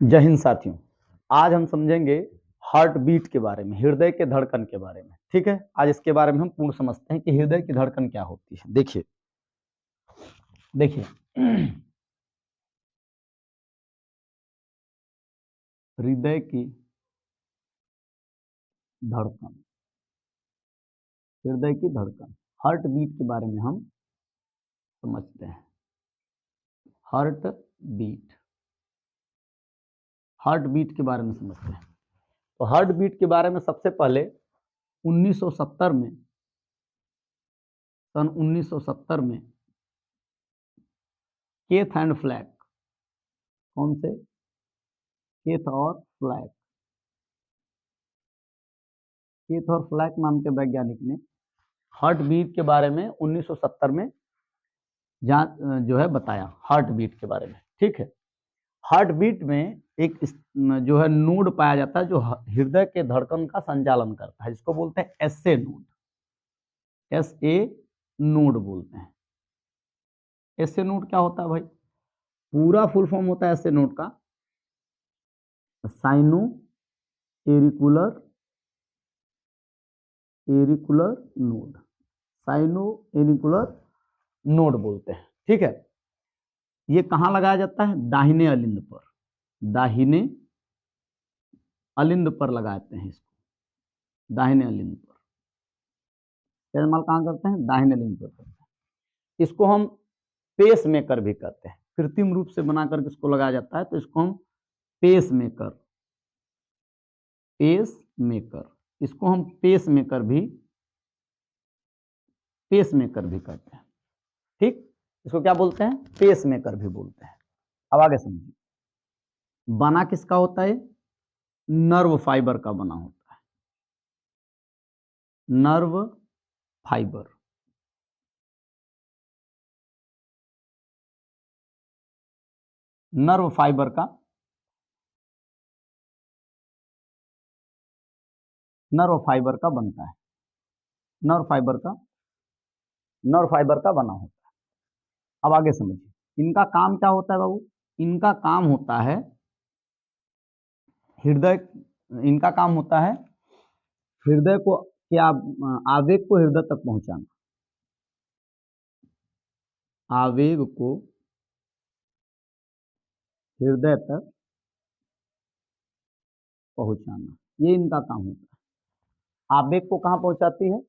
जय हिंद साथियों। आज हम समझेंगे हार्ट बीट के बारे में, हृदय के धड़कन के बारे में। ठीक है, आज इसके बारे में हम पूर्ण समझते हैं कि हृदय की धड़कन क्या होती है। देखिए देखिए हृदय की धड़कन, हृदय की धड़कन, हार्ट बीट के बारे में हम समझते हैं। हार्ट बीट, हार्ट बीट के बारे में समझते हैं। तो हार्ट बीट के बारे में सबसे पहले 1970 में, सन 1970 में केथ एंड फ्लैक, कौन से? केथ और फ्लैक, केथ और फ्लैक नाम के वैज्ञानिक ने हार्ट बीट के बारे में 1970 में जो है बताया, हार्ट बीट के बारे में। ठीक है, हार्ट बीट में एक जो है नोड पाया जाता है जो हृदय के धड़कन का संचालन करता है, जिसको बोलते हैं एसए नोड। एसए नोड बोलते हैं। एसए नोड क्या होता है भाई? पूरा फुल फॉर्म होता है एसए नोड का साइनो एरिकुलर, एरिकुलर नोड, साइनो एरिकुलर नोड बोलते हैं। ठीक है, ये कहाँ लगाया जाता है? दाहिने अलिंद पर, दाहिने अलिंद पर लगाते हैं इसको, दाहिने अलिंद पर। इस्तेमाल कहाँ करते हैं? दाहिने अलिंद पर करते हैं। इसको हम पेस मेकर भी कहते हैं, कृत्रिम रूप से बना करके इसको लगाया जाता है, तो इसको हम पेस मेकर, पेस मेकर, इसको हम पेस मेकर भी, पेस मेकर भी कहते हैं। ठीक, इसको क्या बोलते हैं? पेस मेकर भी बोलते हैं। अब आगे समझिए, बना किसका होता है? नर्व फाइबर का बना होता है, नर्व फाइबर, नर्व फाइबर का, नर्व फाइबर का बनता है, नर्व फाइबर का, नर्व फाइबर का बना होता है। अब आगे समझिए, इनका काम क्या होता है बाबू? इनका काम होता है हृदय, इनका काम होता है हृदय को क्या, आवेग को हृदय तक पहुंचाना, आवेग को हृदय तक पहुंचाना, ये इनका काम होता है। आवेग को कहां पहुंचाती है?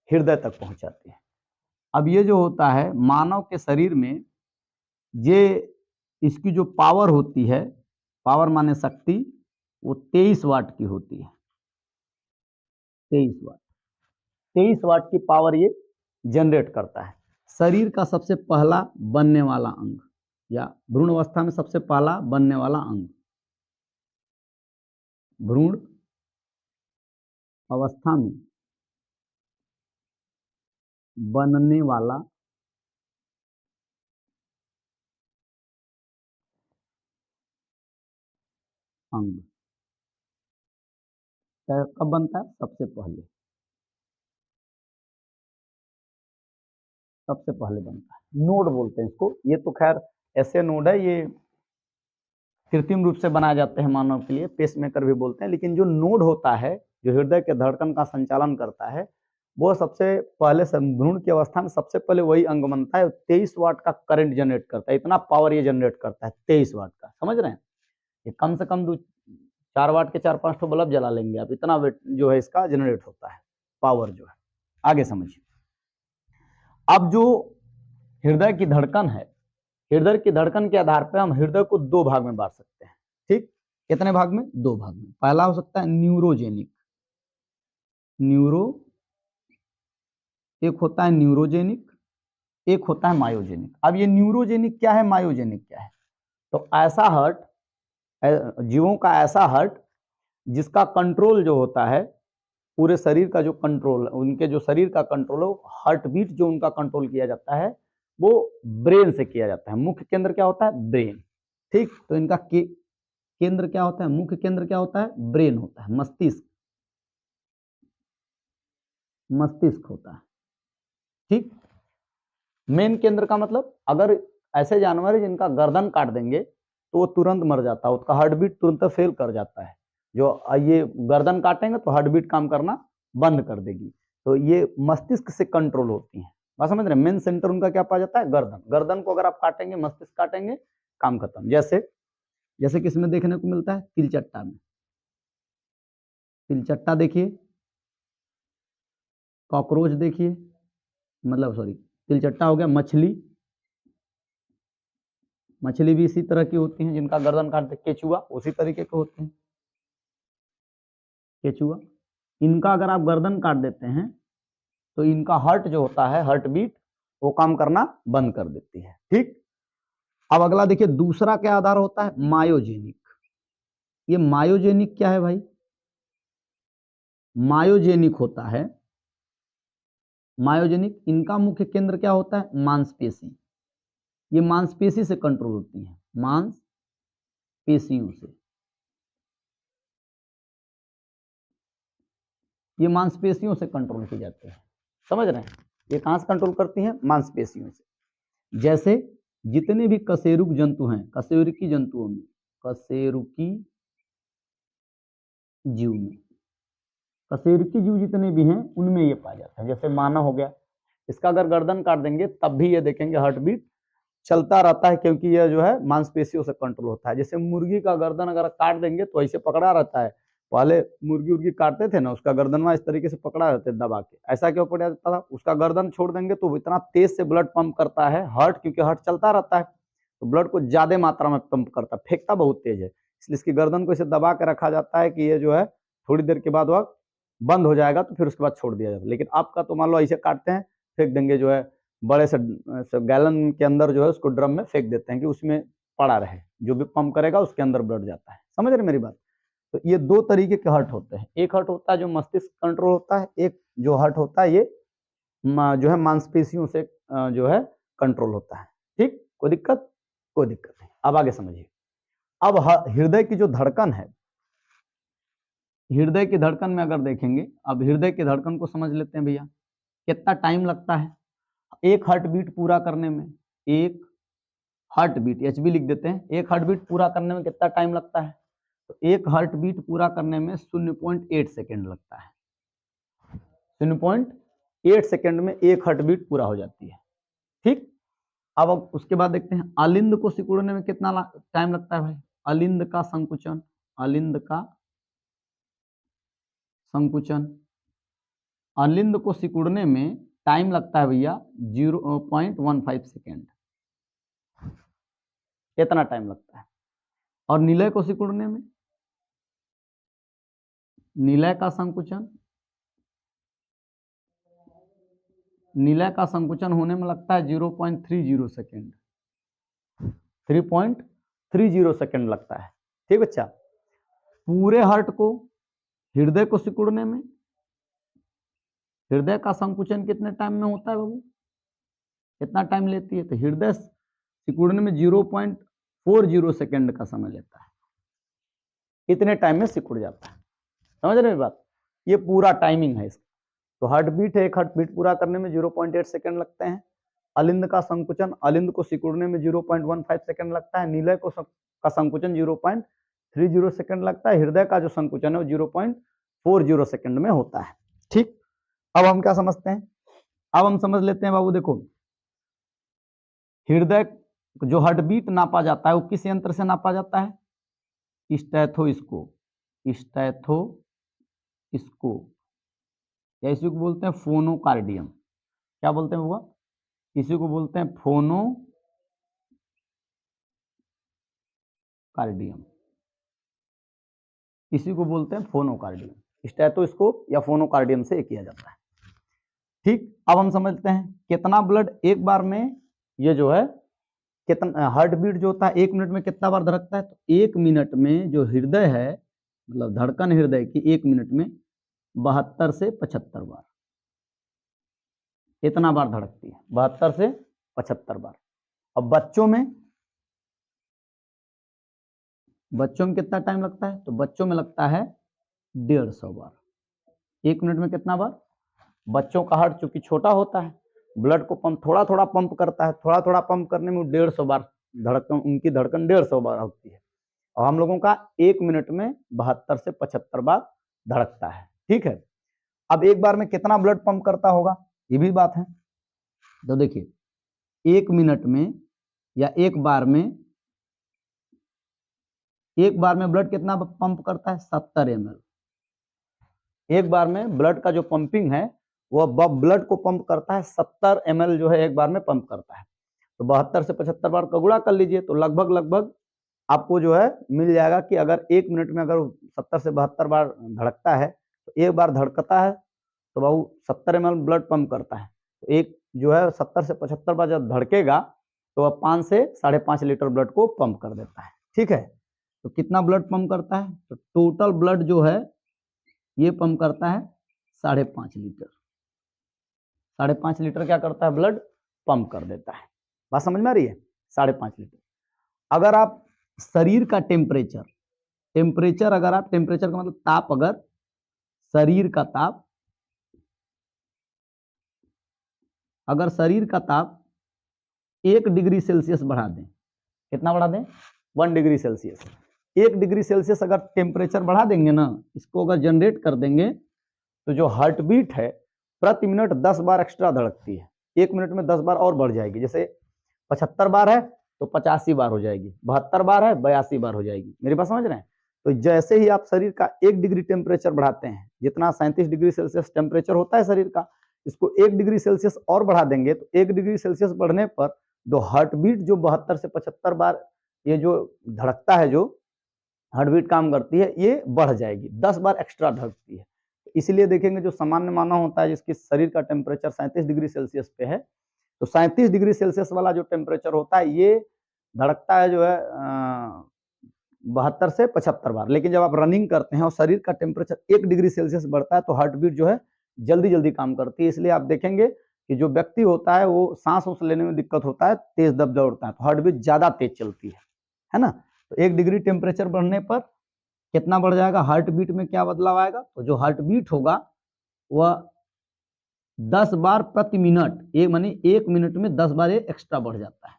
हृदय तक पहुंचाती है। अब ये जो होता है मानव के शरीर में, ये इसकी जो पावर होती है, पावर माने शक्ति, वो 23 वाट की होती है। 23 वाट, 23 वाट की पावर ये जनरेट करता है। शरीर का सबसे पहला बनने वाला अंग, या भ्रूण अवस्था में सबसे पहला बनने वाला अंग, भ्रूण अवस्था में बनने वाला अंग कब बनता है? सबसे पहले, सबसे पहले बनता है। नोड बोलते हैं इसको। ये तो खैर ऐसे नोड है, ये कृत्रिम रूप से बनाए जाते हैं मानव के लिए, पेसमेकर भी बोलते हैं। लेकिन जो नोड होता है, जो हृदय के धड़कन का संचालन करता है, वो सबसे पहले भ्रूण की अवस्था में सबसे पहले वही अंग बनता है। 23 वाट का करंट जनरेट करता है, इतना पावर ये जनरेट करता है 23 वाट का। समझ रहे हैं? ये कम से कम 4 वाट के 4-5 तो बल्ब जला लेंगे आप, इतना जो है इसका जनरेट होता है, पावर जो है। आगे समझिए, अब जो हृदय की धड़कन है, हृदय की धड़कन के आधार पर हम हृदय को 2 भाग में बांट सकते हैं। ठीक, कितने भाग में? 2 भाग में। पहला हो सकता है न्यूरोजेनिक, न्यूरो, एक होता है न्यूरोजेनिक, एक होता है मायोजेनिक। अब ये न्यूरोजेनिक क्या है, मायोजेनिक क्या है? तो ऐसा हार्ट, जीवों का ऐसा हार्ट जिसका कंट्रोल जो होता है, पूरे शरीर का जो कंट्रोल, उनके जो शरीर का कंट्रोल है, हार्ट बीट जो उनका कंट्रोल किया जाता है, वो ब्रेन से किया जाता है। मुख्य केंद्र क्या होता है? ब्रेन। ठीक, तो इनका केंद्र क्या होता है? मुख्य केंद्र क्या होता है? ब्रेन होता है, मस्तिष्क, मस्तिष्क होता है। ठीक, मेन केंद्र का मतलब, अगर ऐसे जानवर है जिनका गर्दन काट देंगे तो वो तुरंत मर जाता है, उसका हार्ट बीट तुरंत फेल कर जाता है। जो ये गर्दन काटेंगे तो हार्ट बीट काम करना बंद कर देगी। तो ये मस्तिष्क से कंट्रोल होती है। बात समझ रहे हैं? मेन सेंटर उनका क्या पाया जाता है? गर्दन। गर्दन को अगर आप काटेंगे, मस्तिष्क काटेंगे, काम खत्म। जैसे किसमें देखने को मिलता है? तिलचट्टा में। तिलचट्टा देखिए, कॉकरोच देखिए, मतलब सॉरी, तिलचट्टा हो गया मछली। मछली भी इसी तरह की होती हैं जिनका गर्दन काट दे। केचुआ उसी तरीके के होते हैं। केचुआ, इनका अगर आप गर्दन काट देते हैं तो इनका हार्ट जो होता है, हार्ट बीट, वो काम करना बंद कर देती है। ठीक। अब अगला देखिए, दूसरा क्या आधार होता है? मायोजेनिक। ये मायोजेनिक क्या है भाई? मायोजेनिक होता है। मायोजेनिक, इनका मुख्य केंद्र क्या होता है? मांसपेशी। ये मांसपेशी से कंट्रोल होती है, मांसपेशियों से। ये मांसपेशियों से कंट्रोल की जाती है। समझ रहे हैं? ये कहां से कंट्रोल करती हैं? मांसपेशियों से। जैसे जितने भी कशेरुक जंतु हैं, कशेरुकी जंतुओं में, कशेरुकी जीव में, कशेरुकी जीव जितने भी हैं उनमें ये पाया जाता है। जैसे मानव हो गया, इसका अगर गर्दन काट देंगे तब भी ये देखेंगे हार्ट बीट चलता रहता है, क्योंकि यह जो है मांसपेशियों से कंट्रोल होता है। जैसे मुर्गी का गर्दन अगर काट देंगे तो ऐसे पकड़ा रहता है। पहले मुर्गी उर्गी काटते थे ना, उसका गर्दन इस तरीके से पकड़ा रहते दबा के। ऐसा क्यों पड़ा जाता था? उसका गर्दन छोड़ देंगे तो इतना तेज से ब्लड पंप करता है हार्ट, क्योंकि हार्ट चलता रहता है तो ब्लड को ज्यादा मात्रा में पंप करता है, फेंकता बहुत तेज है, इसलिए इसकी गर्दन को इसे दबा के रखा जाता है कि ये जो है थोड़ी देर के बाद वह बंद हो जाएगा, तो फिर उसके बाद छोड़ दिया जाता है। लेकिन आपका तो मान लो ऐसे काटते हैं, फेंक देंगे, जो है बड़े से गैलन के अंदर जो है उसको ड्रम में फेंक देते हैं कि उसमें पड़ा रहे, जो भी पंप करेगा उसके अंदर ब्लड जाता है। समझ रहे मेरी बात? तो ये दो तरीके के हर्ट होते हैं। एक हर्ट होता है जो मस्तिष्क कंट्रोल होता है, एक जो हर्ट होता है ये जो है मांसपेशियों से जो है कंट्रोल होता है। ठीक, कोई दिक्कत? कोई दिक्कत नहीं। अब आगे समझिए। अब हृदय की जो धड़कन है, हृदय की धड़कन में अगर देखेंगे, अब हृदय की धड़कन को समझ लेते हैं भैया। कितना टाइम लगता है एक हार्ट बीट पूरा करने में? एक हार्ट बीट, एचबी लिख देते हैं, एक हार्ट बीट पूरा करने में कितना टाइम लगता है? तो एक हार्ट बीट पूरा करने में 0.8 सेकेंड लगता है। 0.8 सेकेंड में एक हार्ट बीट पूरा हो जाती है। ठीक। अब उसके बाद देखते हैं अलिंद को सिकुड़ने में कितना टाइम लगता है भाई? अलिंद का संकुचन, अलिंद का संकुचन, अलिंद को सिकुड़ने में टाइम लगता है भैया 0.15 सेकेंड। इतना टाइम लगता है। और निलय को सिकुड़ने में, निलय का संकुचन, निलय का संकुचन होने में लगता है 0.30 सेकेंड। 3.30 सेकेंड लगता है। ठीक बच्चा। पूरे हार्ट को, हृदय को सिकुड़ने में, हृदय का संकुचन कितने टाइम में होता है बाबू? कितना टाइम लेती है? तो हृदय सिकुड़ने में 0.40 सेकेंड का समय लेता है। इतने टाइम में सिकुड़ जाता है। समझ रहे बात? ये पूरा टाइमिंग है इसका। तो हार्ट बीट है, एक हार्ट बीट पूरा करने में 0.8 सेकेंड लगते हैं। अलिंद का संकुचन, अलिंद को सिकुड़ने में 0.15 सेकेंड लगता है। निलय को का संकुचन 0.30 सेकेंड लगता है। हृदय का जो संकुचन है वो 0.40 सेकेंड में होता है। ठीक। अब हम क्या समझते हैं? अब हम समझ लेते हैं बाबू, देखो हृदय जो हार्ट बीट नापा जाता है वो किस यंत्र से नापा जाता है? स्टेथोस्कोप, स्टेथोस्कोप, या इसी को बोलते हैं फोनोकार्डियम। क्या बोलते हैं वो? इसी को बोलते हैं फोनोकार्डियम, इसी को बोलते हैं फोनोकार्डियम। स्टेथोस्कोप या फोनोकार्डियम से किया जाता है। ठीक। अब हम समझते हैं कितना ब्लड एक बार में, ये जो है कितना हार्ट बीट जो होता है 1 मिनट में कितना बार धड़कता है? तो 1 मिनट में जो हृदय है, मतलब धड़कन हृदय की 1 मिनट में 72 से 75 बार, इतना बार धड़कती है, 72 से 75 बार। अब बच्चों में कितना टाइम लगता है? तो बच्चों में लगता है 150 बार। 1 मिनट में कितना बार? बच्चों का हार्ट चूंकि छोटा होता है, ब्लड को पंप थोड़ा थोड़ा पंप करता है, थोड़ा थोड़ा पंप करने में 150 बार धड़कन, उनकी धड़कन 150 बार होती है और हम लोगों का 1 मिनट में 72 से 75 बार धड़कता है। ठीक है, अब एक बार में कितना ब्लड पंप करता होगा, ये भी बात है। तो देखिए 1 मिनट में या एक बार में ब्लड कितना पंप करता है, 70 ml। एक बार में ब्लड का जो पंपिंग है वह ब्लड को पंप करता है 70 ml जो है एक बार में पंप करता है। तो 72 से 75 बार का गुणा कर लीजिए तो लगभग आपको जो है मिल जाएगा कि अगर 1 मिनट में अगर 70 से 72 बार धड़कता है तो एक बार धड़कता है तो बाबू 70 ml ब्लड पंप करता है। तो एक जो है 70 से 75 बार जब धड़केगा तो वह 5 से 5.5 लीटर ब्लड को पंप कर देता है। ठीक है, तो कितना ब्लड पंप करता है, तो टोटल ब्लड जो है ये पंप करता है 5.5 लीटर। 5.5 लीटर क्या करता है, ब्लड पंप कर देता है। बात समझ में आ रही है, 5.5 लीटर। अगर आप शरीर का टेम्परेचर अगर आप टेम्परेचर का मतलब ताप, अगर शरीर का ताप, अगर शरीर का ताप 1 डिग्री सेल्सियस बढ़ा दें, कितना बढ़ा दें, 1 डिग्री सेल्सियस। 1 डिग्री सेल्सियस अगर टेम्परेचर बढ़ा देंगे ना, इसको अगर जनरेट कर देंगे तो जो हार्ट बीट है प्रति मिनट 10 बार एक्स्ट्रा धड़कती है। 1 मिनट में 10 बार और बढ़ जाएगी। जैसे 75 बार है तो 85 बार हो जाएगी, 72 बार है 82 बार हो जाएगी। मेरी बात समझ रहे हैं। तो जैसे ही आप शरीर का 1 डिग्री टेम्परेचर बढ़ाते हैं, जितना 37 डिग्री सेल्सियस टेम्परेचर होता है शरीर का, इसको 1 डिग्री सेल्सियस और बढ़ा देंगे तो 1 डिग्री सेल्सियस बढ़ने पर जो हार्ट बीट जो 72 से 75 बार ये जो धड़कता है, जो हार्ट बीट काम करती है, ये बढ़ जाएगी, 10 बार एक्स्ट्रा धड़कती है। इसलिए देखेंगे जो सामान्य मानव होता है जिसकी शरीर का टेम्परेचर 37 डिग्री सेल्सियस पे है, तो 37 डिग्री सेल्सियस वाला जो टेम्परेचर होता है ये धड़कता है जो है 72 से 75 बार। लेकिन जब आप रनिंग करते हैं और शरीर का टेम्परेचर 1 डिग्री सेल्सियस बढ़ता है तो हार्ट बीट जो है जल्दी जल्दी काम करती है। इसलिए आप देखेंगे कि जो व्यक्ति होता है वो सांस उस लेने में दिक्कत होता है, तेज दब दौड़ता है, तो हार्ट बीट ज्यादा तेज चलती है ना। तो 1 डिग्री टेम्परेचर बढ़ने पर कितना बढ़ जाएगा, हार्ट बीट में क्या बदलाव आएगा, तो जो हार्ट बीट होगा वह 10 बार प्रति मिनट, एक मानी 1 मिनट में 10 बार ये एक्स्ट्रा बढ़ जाता है।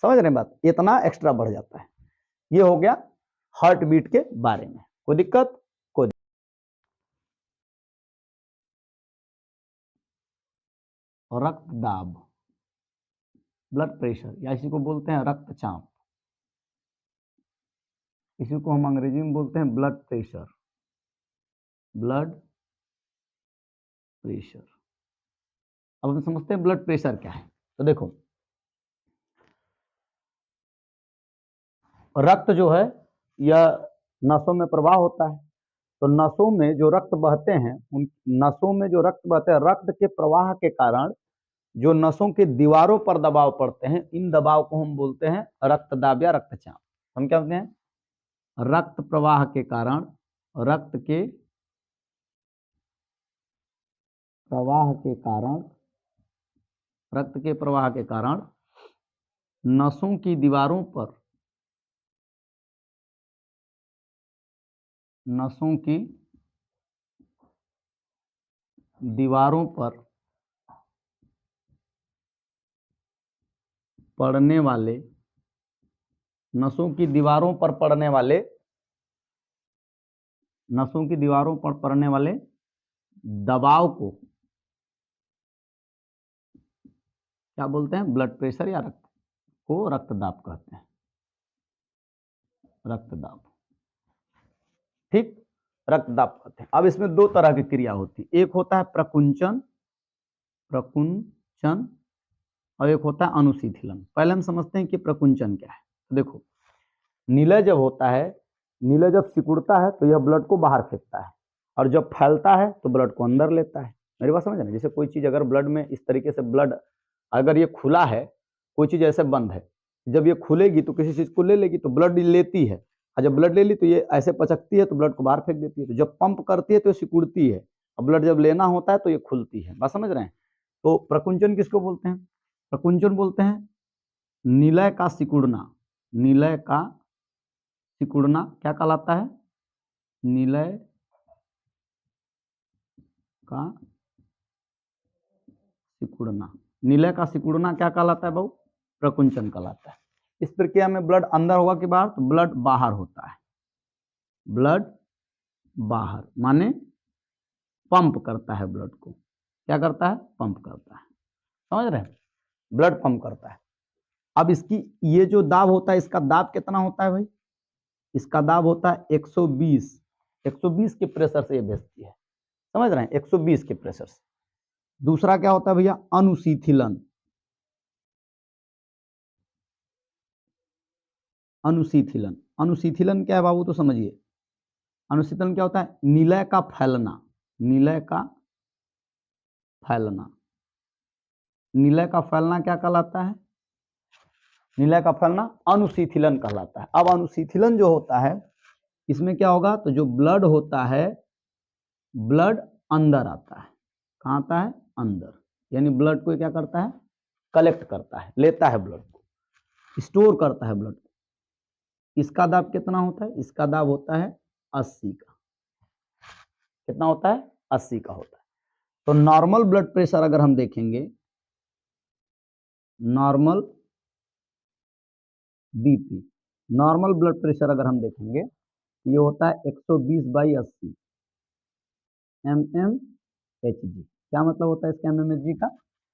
समझ रहे हैं बात, इतना एक्स्ट्रा बढ़ जाता है। ये हो गया हार्ट बीट के बारे में। कोई दिक्कत, रक्तदाब, ब्लड प्रेशर, या इसी को बोलते हैं रक्तचाप, इसी को हम अंग्रेजी में बोलते हैं ब्लड प्रेशर। ब्लड प्रेशर, अब हम समझते हैं ब्लड प्रेशर क्या है। तो देखो रक्त जो है यह नसों में प्रवाह होता है, तो नसों में जो रक्त बहते हैं, उन नसों में जो रक्त बहते हैं, रक्त के प्रवाह के कारण जो नसों के दीवारों पर दबाव पड़ते हैं, इन दबाव को हम बोलते हैं रक्तदाब या रक्तचाप। हम क्या बोलते हैं, रक्त प्रवाह के कारण, रक्त के प्रवाह के कारण, रक्त के प्रवाह के कारण नसों की दीवारों पर, नसों की दीवारों पर पड़ने वाले, नसों की दीवारों पर पड़ने वाले, नसों की दीवारों पर पड़ने वाले दबाव को क्या बोलते हैं, ब्लड प्रेशर या रक्त को रक्तदाब कहते हैं, रक्तदाब। ठीक, रक्तदाब कहते हैं। अब इसमें दो तरह की क्रिया होती है, एक होता है प्रकुंचन, प्रकुंचन, और एक होता है अनुशीतलन। पहले हम समझते हैं कि प्रकुंचन क्या है। तो देखो नीलय जब होता है, नीलय जब सिकुड़ता है तो यह ब्लड को बाहर फेंकता है, और जब फैलता है तो ब्लड को अंदर लेता है। मेरी बात समझ रहे हैं। जैसे कोई चीज अगर ब्लड में इस तरीके से ब्लड, अगर ये खुला है, कोई चीज ऐसे बंद है, जब ये खुलेगी तो किसी चीज को ले लेगी तो ब्लड लेती है, और जब ब्लड ले ली तो ये ऐसे पचकती है तो ब्लड को बाहर फेंक देती है। तो जब पंप करती है तो ये सिकुड़ती है, और ब्लड जब लेना होता है तो ये खुलती है। बात समझ रहे हैं। तो प्रकुंचन किसको बोलते हैं, प्रकुंचन बोलते हैं नीलय का सिकुड़ना, नीलय का सिकुड़ना क्या कहलाता है, नीलय का सिकुड़ना, नीलय का सिकुड़ना क्या कहलाता है भाऊ, प्रकुंचन कहलाता है। इस प्रक्रिया में ब्लड अंदर होगा कि बाहर, तो ब्लड बाहर होता है, ब्लड बाहर माने पंप करता है ब्लड को, क्या करता है, पंप करता है, समझ रहे हैं, ब्लड पंप करता है। अब इसकी ये जो दाब होता है, इसका दाब कितना होता है भाई, इसका दाब होता है 120, 120 के प्रेशर से ये भेजती है, समझ रहे हैं, 120 के प्रेशर से। दूसरा क्या होता है भैया, अनुशीथिलन, अनुशीथिलन, अनुशीथिलन क्या है बाबू, तो समझिए, अनुशीथिलन क्या होता है, निलय का फैलना, निलय का फैलना, निलय का फैलना क्या कहलाता है, निलय का फैलना अनुशीथिलन कहलाता है। अब अनुशीथिलन जो होता है, इसमें क्या होगा, तो जो ब्लड होता है, ब्लड अंदर आता है, कहाँ आता है, अंदर, यानी ब्लड को क्या करता है, कलेक्ट करता है, लेता है ब्लड को, स्टोर करता है ब्लड को। इसका दाब कितना होता है, इसका दाब होता है 80 का, कितना होता है, 80 का होता है। तो नॉर्मल ब्लड प्रेशर अगर हम देखेंगे, normal BP, normal blood pressure अगर हम देखेंगे, ये होता है 120/80 mmHg। क्या मतलब होता है इसका mmHg का,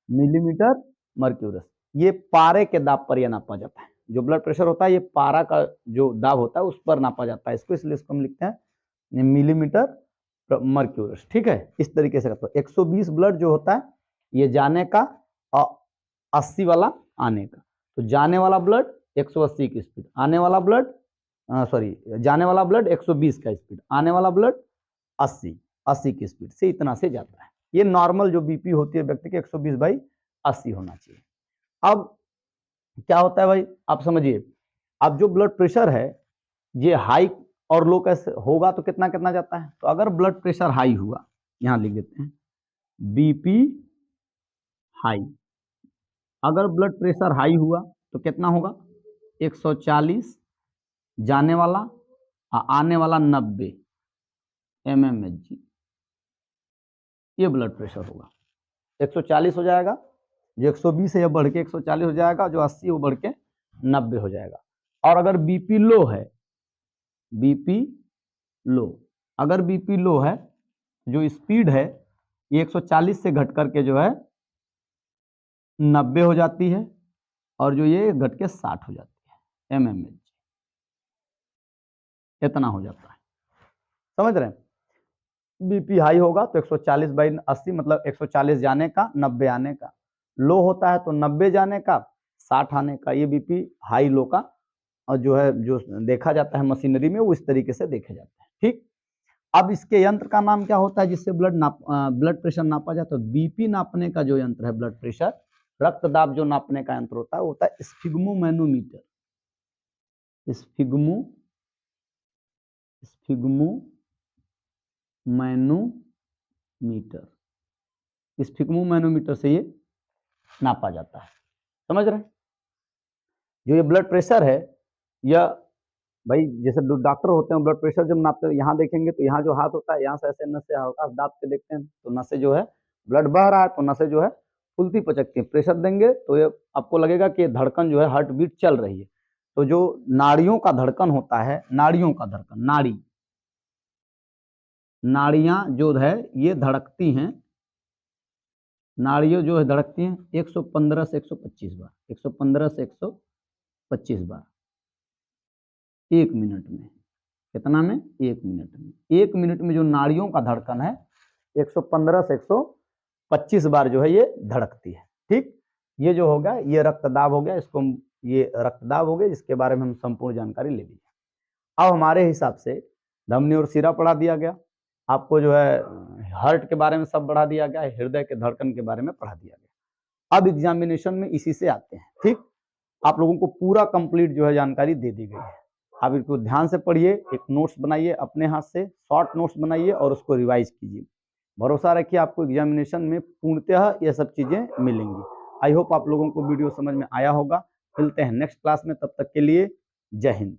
मिलीमीटर मर्क्यूरस। ये पारे के दाब पर यह नापा जाता है, जो ब्लड प्रेशर होता है ये पारा का जो दाब होता है उस पर नापा जाता है इसको, इसलिए इसको हम लिखते हैं मिलीमीटर मर्क्यूरस, ठीक है। इस तरीके से करते 120 ब्लड जो होता है ये जाने का और 80 वाला आने का, तो जाने वाला ब्लड 180 की स्पीड, आने वाला ब्लड सॉरी जाने वाला ब्लड 120 का स्पीड, आने वाला ब्लड 80 की स्पीड से, इतना से जाता है। ये नॉर्मल जो बीपी होती है व्यक्ति की 120/80 होना चाहिए। अब क्या होता है भाई, आप समझिए, अब जो ब्लड प्रेशर है ये हाई और लो कैसे होगा, तो कितना कितना जाता है, तो अगर ब्लड प्रेशर हाई हुआ, यहां लिख देते हैं बीपी हाई, अगर ब्लड प्रेशर हाई हुआ तो कितना होगा, 140 जाने वाला और आने वाला 90 mmHg, ये ब्लड प्रेशर होगा। 140 हो जाएगा, जो 120 है यह बढ़ के 140 हो जाएगा, जो 80 है वो बढ़ के 90 हो जाएगा। और अगर बीपी लो है, बीपी लो, अगर बीपी लो है, जो स्पीड है ये 140 से घट करके जो है 90 हो जाती है, और जो ये घट के 60 हो जाती है mmHg, इतना हो जाता है, समझ रहे हैं। बीपी हाई होगा तो 140/80 मतलब 140 जाने का 90 आने का, लो होता है तो 90 जाने का 60 आने का, ये बीपी हाई लो का और जो है जो देखा जाता है मशीनरी में वो इस तरीके से देखे जाते हैं, ठीक। अब इसके यंत्र का नाम क्या होता है जिससे ब्लड प्रेशर नापा जाता है, तो बीपी नापने का जो यंत्र है, ब्लड प्रेशर रक्तदाब जो नापने का यंत्र होता है वो होता है स्फिग्मोमैनोमीटर, स्फिग्मोमैनोमीटर, स्फिग्मोमैनोमीटर से ये नापा जाता है, समझ रहे हैं। जो ये ब्लड प्रेशर है, यह भाई जैसे डॉक्टर होते हैं ब्लड प्रेशर जब नापते हैं, यहाँ देखेंगे तो यहाँ जो हाथ होता है यहाँ से ऐसे नस से हल्का दाब के देखते हैं तो नसें जो है ब्लड बह रहा है तो नसें जो है फुलती पचकती है, प्रेशर देंगे तो ये आपको लगेगा कि धड़कन जो है हार्ट बीट चल रही है। तो जो नाड़ियों का धड़कन होता है, नाड़ियों का धड़कन, नाड़ियां जो है ये धड़कती हैं, नाड़ियों जो है धड़कती हैं 115 से 125 बार, 115 से 125 बार 1 मिनट में, कितना में, 1 मिनट में। 1 मिनट में जो नाड़ियों का धड़कन है 115 से 125 बार जो है ये धड़कती है, ठीक। ये जो होगा ये रक्तदाब हो गया, इसको ये रक्तदाब हो गया जिसके बारे में हम संपूर्ण जानकारी ले ली। अब हमारे हिसाब से धमनी और सिरा पढ़ा दिया गया, आपको जो है हार्ट के बारे में सब बढ़ा दिया गया, हृदय के धड़कन के बारे में पढ़ा दिया गया। अब एग्जामिनेशन में इसी से आते हैं, ठीक। आप लोगों को पूरा कंप्लीट जो है जानकारी दे दी गई है, आप इसको ध्यान से पढ़िए, एक नोट्स बनाइए अपने हाथ से, शॉर्ट नोट्स बनाइए और उसको रिवाइज कीजिए। भरोसा रखिए आपको एग्जामिनेशन में पूर्णतः ये सब चीजें मिलेंगी। आई होप आप लोगों को वीडियो समझ में आया होगा। मिलते हैं नेक्स्ट क्लास में, तब तक के लिए जय हिंद।